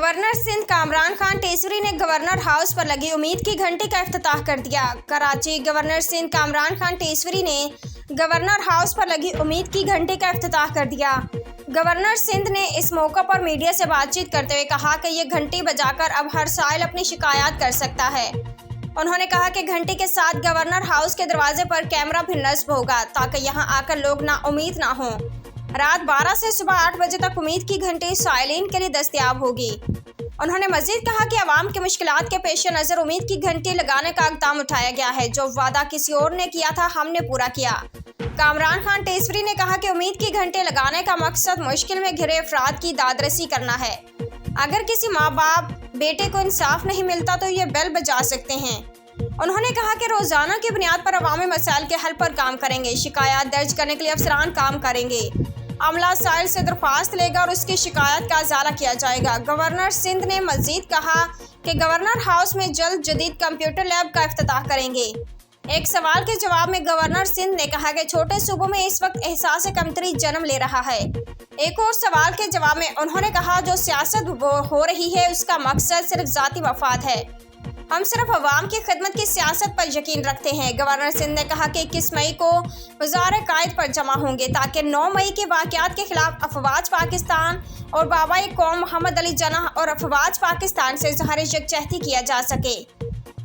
Governor Sindh Kamran Khan टेसरी ने governor house पर लगी उम्मीद की घंटी का इफ्तिताह कर दिया। कराची। गवर्नर सिंध कामरान खान टेसरी ने गवर्नर हाउस पर लगी उम्मीद की घंटी का इफ्तिताह कर दिया। गवर्नर सिंध ने इस मौके पर मीडिया से बातचीत करते हुए कहा कि ये घंटी बजाकर अब हर साइल अपनी शिकायत कर सकता है। उन्होंने कहा कि घंटी के साथ गवर्नर हाउस के दरवाजे पर कैमरा भी नस्ब होगा ताकि यहां आकर लोग नाउम्मीद ना हों। रात 12 से सुबह 8 बजे तक उम्मीद की घंटी साइलिन के लिए दस्तयाब होगी। उन्होंने मजीद कहा कि आवाम की मुश्किलात के पेश नज़र उम्मीद की घंटी लगाने का इक़दाम उठाया गया है। जो वादा किसी और ने किया था हमने पूरा किया। कामरान खान टेसरी ने कहा कि उम्मीद की घंटी लगाने का मकसद मुश्किल में घिरे अफराद की दादरसी करना है। अगर किसी माँ बाप बेटे को इंसाफ नहीं मिलता तो ये बेल बजा सकते हैं। उन्होंने कहा कि रोजाना की बुनियाद पर अवामी मसाइल के हल पर काम करेंगे। शिकायत दर्ज करने के लिए अफसरान काम करेंगे। अमला साइल से दरख्वास्त लेगा और उसकी शिकायत का इजाला किया जाएगा। गवर्नर सिंध ने मजीद कहा कि गवर्नर हाउस में जल्द जदीद कंप्यूटर लैब का इफ्तिताह करेंगे। एक सवाल के जवाब में गवर्नर सिंध ने कहा कि छोटे सूबों में इस वक्त एहसास कमतरी जन्म ले रहा है। एक और सवाल के जवाब में उन्होंने कहा जो सियासत हो रही है उसका मकसद सिर्फ ज़ाती मफाद है। हम सिर्फ अवाम की खिदमत की सियासत पर यकीन रखते हैं। गवर्नर सिंध ने कहा कि 21 मई को वज़ार कायद पर जमा होंगे ताकि 9 मई के वाक़यात के खिलाफ अफवाज पाकिस्तान और बाबाए कौम मोहम्मद अली जनाह और अफवाज पाकिस्तान से इज़हार यकजहती किया जा सके।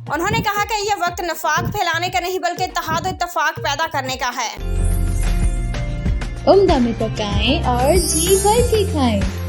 उन्होंने कहा कि यह वक्त नफाक फैलाने का नहीं बल्कि इत्तेहाद और इत्तफाक पैदा करने का है। उम्दा में पकाएं और जी भर के खाएं।